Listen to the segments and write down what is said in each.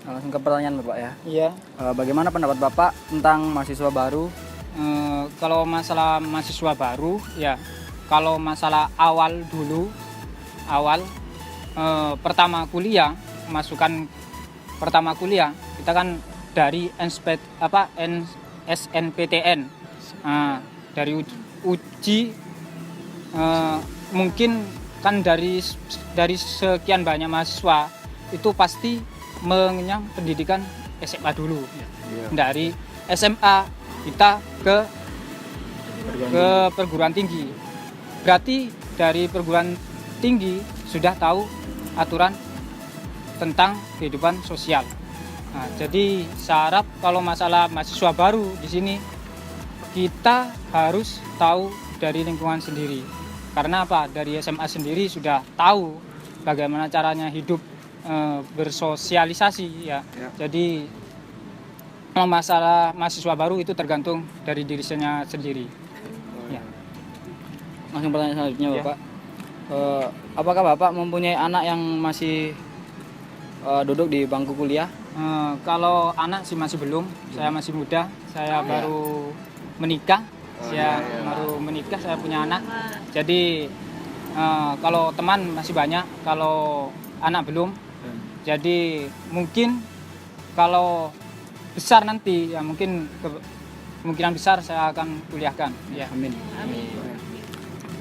Langsung ke pertanyaan Bapak ya. Iya. Bagaimana pendapat Bapak tentang mahasiswa baru? Kalau masalah mahasiswa baru, ya kalau masalah awal pertama kuliah, pertama kuliah kita kan dari SNPTN, dari uji mungkin kan dari sekian banyak mahasiswa itu pasti mengenyam pendidikan SMA dulu. Dari SMA kita ke perguruan tinggi. Berarti dari perguruan tinggi sudah tahu aturan tentang kehidupan sosial. Nah, jadi saya harap kalau masalah mahasiswa baru di sini kita harus tahu dari lingkungan sendiri. Karena apa? Dari SMA sendiri sudah tahu bagaimana caranya hidup bersosialisasi ya. Jadi kalau masalah mahasiswa baru itu tergantung dari dirinya sendiri. Ya. Langsung pertanyaan selanjutnya Ya. Bapak. Apakah Bapak mempunyai anak yang masih duduk di bangku kuliah? Kalau anak sih masih belum. Saya masih muda. Saya baru menikah. Baru menikah. Saya punya anak. Jadi kalau teman masih banyak. Kalau anak belum. Jadi mungkin kalau besar nanti ya mungkin kemungkinan besar saya akan kuliahkan. Ya. Amin.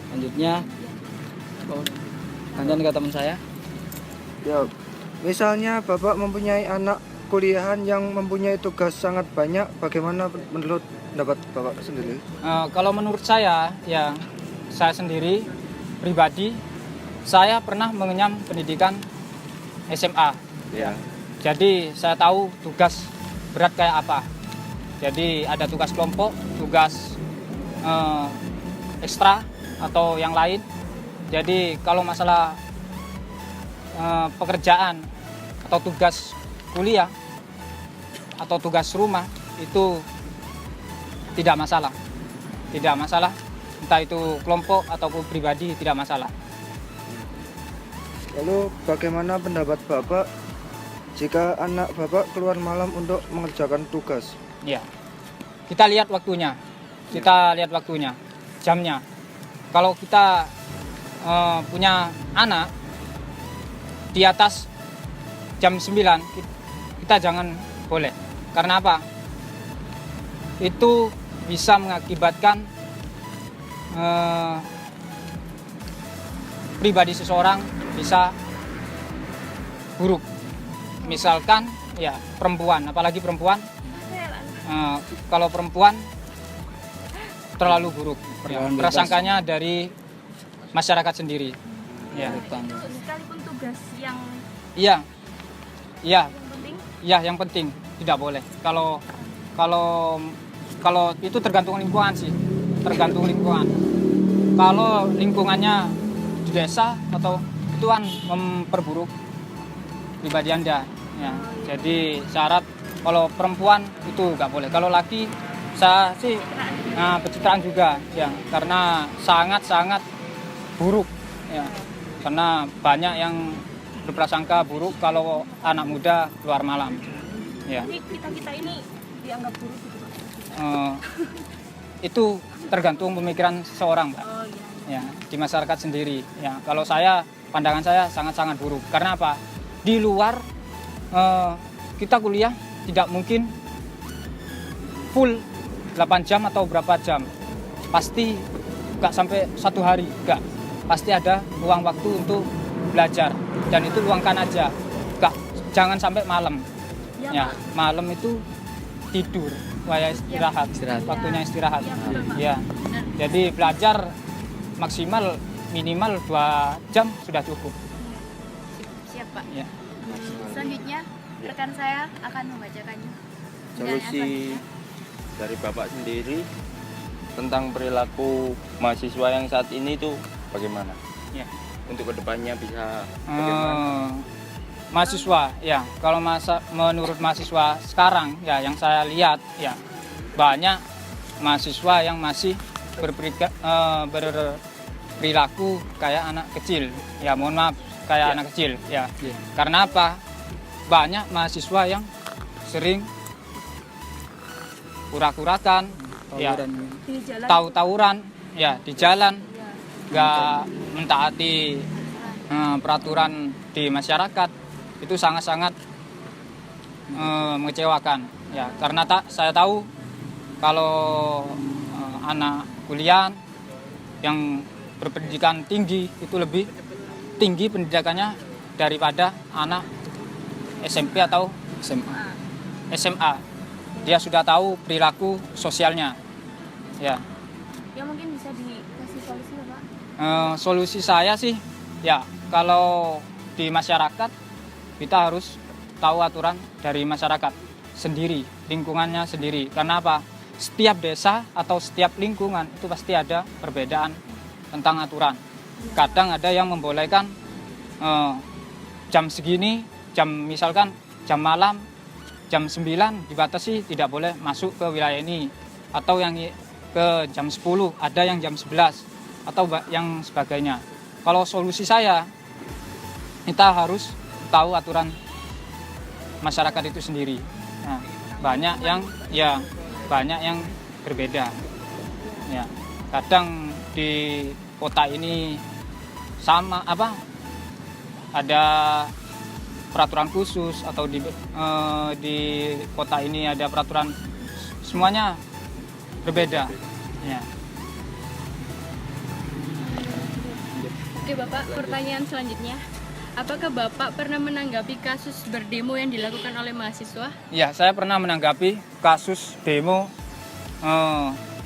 Selanjutnya, lanjut ke teman saya. Ya, misalnya Bapak mempunyai anak kuliahan yang mempunyai tugas sangat banyak, bagaimana menurut pendapat Bapak sendiri? Kalau menurut saya, ya saya sendiri pribadi, saya pernah mengenyam pendidikan SMA. Ya. Jadi saya tahu tugas berat kayak apa. Jadi ada tugas kelompok, tugas ekstra atau yang lain. Jadi kalau masalah pekerjaan atau tugas kuliah atau tugas rumah itu tidak masalah. Entah itu kelompok ataupun pribadi tidak masalah. Lalu bagaimana pendapat Bapak jika anak Bapak keluar malam untuk mengerjakan tugas? Ya, kita lihat waktunya, jamnya. Kalau kita punya anak di atas jam 9, kita jangan boleh. Karena apa? Itu bisa mengakibatkan pribadi seseorang bisa buruk. Misalkan ya perempuan, apalagi perempuan, kalau perempuan terlalu buruk ya, prasangkanya dari masyarakat sendiri. Ya. Sekalipun tugas yang yang penting tidak boleh. Kalau itu tergantung lingkungan sih, Kalau lingkungannya di desa atau itu kan memperburuk pribadi Anda. Ya. Jadi syarat kalau perempuan itu nggak boleh. Kalau laki Saya sih pencitraan juga ya, karena sangat buruk ya. Karena banyak yang berprasangka buruk kalau anak muda keluar malam. Ya. Jadi kita ini dianggap buruk gitu Pak? Itu tergantung pemikiran seseorang, Pak. Oh iya. Ya, di masyarakat sendiri. Ya, kalau saya pandangan saya sangat buruk. Karena apa? Di luar kita kuliah tidak mungkin full 8 jam atau berapa jam. Pasti nggak sampai 1 hari, nggak. Pasti ada luang waktu untuk belajar. Dan itu luangkan aja. Jangan sampai malam. Ya, malam itu tidur, istirahat. Waktunya istirahat. Ya. Jadi belajar maksimal minimal 2 jam sudah cukup. Siap Pak. Ya. Selanjutnya rekan saya akan membacakannya. Solusi dari Bapak sendiri tentang perilaku mahasiswa yang saat ini itu bagaimana? Ya. Untuk kedepannya bisa bagaimana? Mahasiswa, ya kalau menurut mahasiswa sekarang ya yang saya lihat ya banyak mahasiswa yang masih berperilaku kayak anak kecil. Ya mohon maaf kayak anak kecil ya. Karena apa? Banyak mahasiswa yang sering kurak-kurakan, ya, Di jalan tawuran, ya di jalan, nggak mentaati peraturan di masyarakat, itu sangat-sangat mengecewakan. Ya, karena saya tahu kalau anak kuliah yang berpendidikan tinggi itu lebih tinggi pendidikannya daripada anak SMP atau SMA. Dia sudah tahu perilaku sosialnya. Ya. ya mungkin bisa dikasih solusi ya Pak? Solusi saya sih, ya kalau di masyarakat kita harus tahu aturan dari masyarakat sendiri, lingkungannya sendiri. Karena apa? Setiap desa atau setiap lingkungan itu pasti ada perbedaan tentang aturan. Kadang ada yang membolehkan jam segini, misalkan jam malam, jam 9 dibatasi tidak boleh masuk ke wilayah ini. Atau yang ke jam 10, ada yang jam 11 atau yang sebagainya. Kalau solusi saya, kita harus tahu aturan masyarakat itu sendiri. Nah, banyak yang berbeda. Ya, kadang di kota ini ada peraturan khusus atau di kota ini ada peraturan, semuanya berbeda. Ya. Oke Bapak, pertanyaan selanjutnya. Apakah Bapak pernah menanggapi kasus berdemo yang dilakukan oleh mahasiswa? Ya, saya pernah menanggapi kasus demo,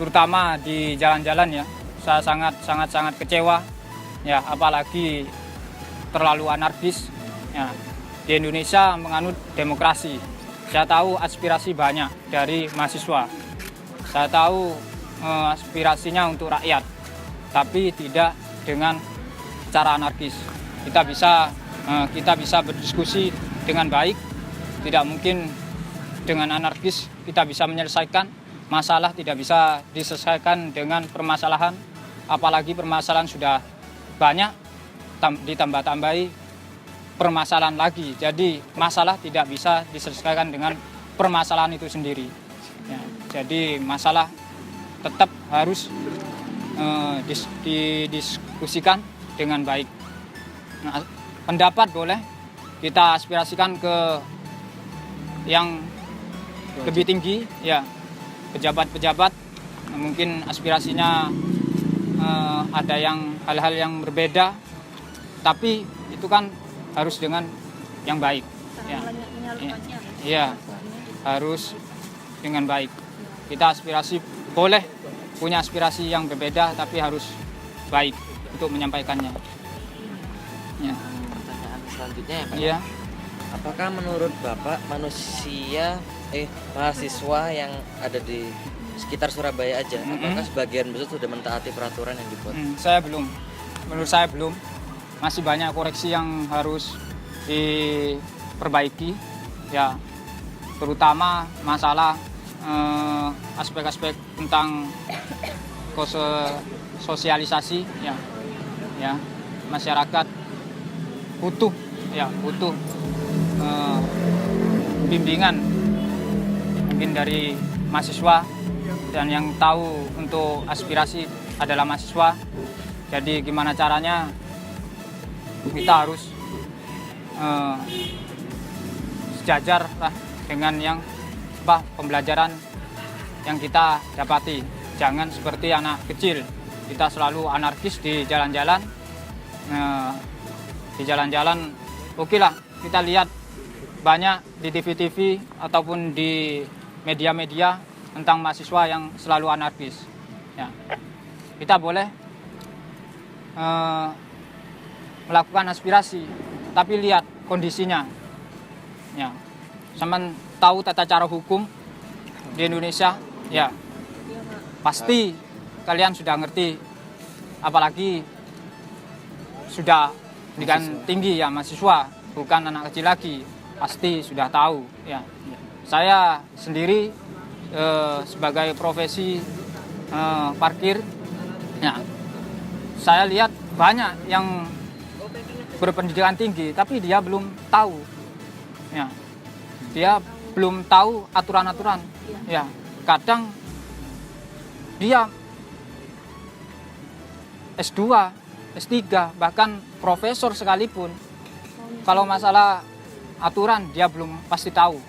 terutama di jalan-jalan ya. Saya sangat kecewa, ya apalagi terlalu anarkis. Ya, di Indonesia menganut demokrasi. Saya tahu aspirasi banyak dari mahasiswa. Saya tahu aspirasinya untuk rakyat, tapi tidak dengan cara anarkis. Kita bisa berdiskusi dengan baik. Tidak mungkin dengan anarkis kita bisa menyelesaikan masalah, tidak bisa diselesaikan dengan permasalahan. Apalagi permasalahan sudah banyak, ditambah-tambahi permasalahan lagi. Jadi masalah tidak bisa diselesaikan dengan permasalahan itu sendiri. Ya, jadi masalah tetap harus didiskusikan dengan baik. Nah, pendapat boleh kita aspirasikan ke yang lebih tinggi, ya pejabat-pejabat. Mungkin aspirasinya ada yang hal-hal yang berbeda, tapi itu kan harus dengan yang baik. Ya, harus dengan baik. Kita aspirasi boleh punya aspirasi yang berbeda, tapi harus baik untuk menyampaikannya. Ya. Pertanyaan selanjutnya ya Pak. Iya. Apakah menurut Bapak mahasiswa yang ada di sekitar Surabaya aja, apakah sebagian besar sudah mentaati peraturan yang dibuat? Saya belum. Menurut saya belum. Masih banyak koreksi yang harus diperbaiki. Ya, terutama masalah aspek-aspek tentang sosialisasi ya masyarakat butuh bimbingan mungkin dari mahasiswa, dan yang tahu untuk aspirasi adalah mahasiswa. Jadi gimana caranya kita harus sejajar lah dengan yang pembelajaran yang kita dapati. Jangan seperti anak kecil, kita selalu anarkis di jalan-jalan. Di jalan-jalan oke lah, kita lihat banyak di TV-TV ataupun di media-media tentang mahasiswa yang selalu anarkis. Ya. Kita boleh melakukan aspirasi, tapi lihat kondisinya. Ya. Sama tahu tata cara hukum di Indonesia, ya pasti kalian sudah ngerti, apalagi sudah pendidikan tinggi ya, mahasiswa, bukan anak kecil lagi, pasti sudah tahu ya. Saya sendiri sebagai profesi parkir, ya saya lihat banyak yang berpendidikan tinggi tapi dia belum tahu, ya dia belum tahu aturan-aturan, ya kadang dia S2, S3, bahkan profesor sekalipun, kalau masalah aturan dia belum pasti tahu,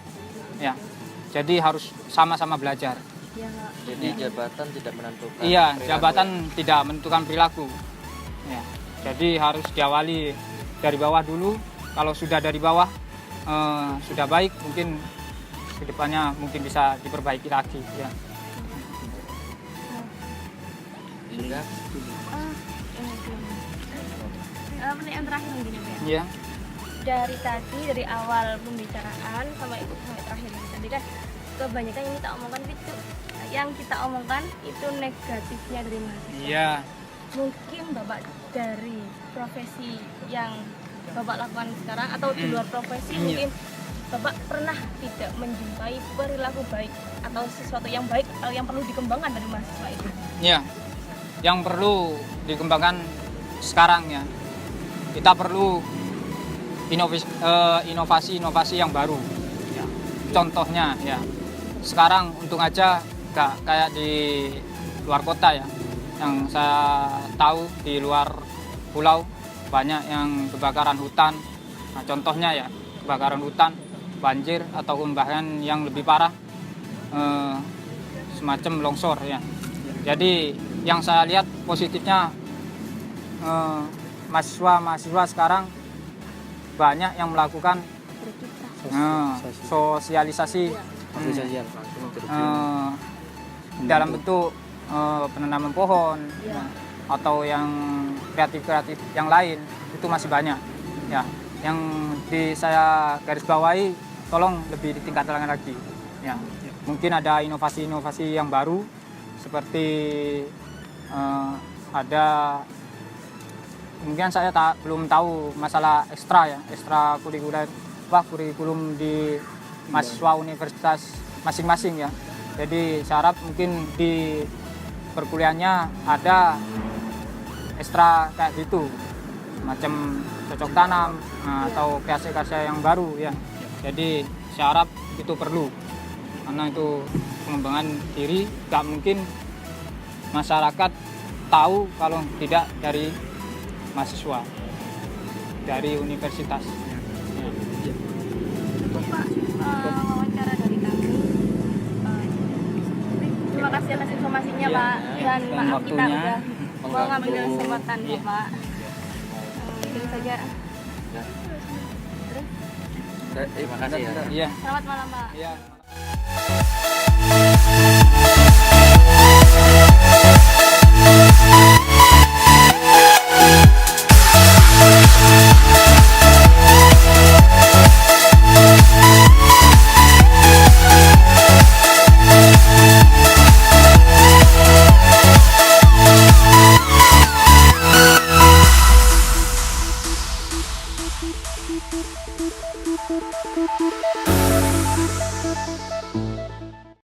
ya. Jadi harus sama-sama belajar. Jadi jabatan tidak menentukan. Iya, perilaku. jabatan tidak menentukan perilaku. Ya. Jadi harus diawali dari bawah dulu. Kalau sudah dari bawah sudah baik, mungkin kedepannya mungkin bisa diperbaiki lagi. Ya. Sudah. Pertanyaan terakhir mungkin ya, Pak. Iya. Dari awal pembicaraan sampai terakhir tadi kan kebanyakan yang kita omongkan itu negatifnya dari mahasiswa. Iya. Mungkin Bapak dari profesi yang Bapak lakukan sekarang atau di luar profesi, mungkin Bapak pernah tidak menjumpai perilaku baik atau sesuatu yang baik yang perlu dikembangkan dari mahasiswa itu? Ya, yang perlu dikembangkan sekarang ya, kita perlu inovasi-inovasi yang baru. Ya. Contohnya ya, sekarang untung aja nggak kayak di luar kota ya, yang saya tahu di luar pulau banyak yang kebakaran hutan. Nah, contohnya ya kebakaran hutan, banjir ataupun bahkan yang lebih parah semacam longsor ya. Jadi yang saya lihat positifnya mahasiswa sekarang banyak yang melakukan sosialisasi dalam bentuk penanaman pohon atau yang kreatif yang lain, itu masih banyak ya. Yang saya garis bawahi, tolong lebih ditingkatkan lagi ya. Mungkin ada inovasi-inovasi yang baru seperti ada, mungkin saya belum tahu masalah ekstra kurikulum di mahasiswa universitas masing-masing ya. Jadi saya harap mungkin di perkuliahannya ada ekstra kayak gitu, macam cocok tanam atau kreasi-kreasi yang baru ya. Jadi saya harap itu perlu, karena itu pengembangan diri. Gak mungkin masyarakat tahu kalau tidak dari mahasiswa, dari universitas. Pak, wawancara dari kami. Terima kasih atas informasinya, Ya, Pak. Dan maaf kita waktunya. udah mau ngambil kesempatan, Bapak. Itu saja. Terima kasih ya. Iya. Selamat malam, Pak. Iya.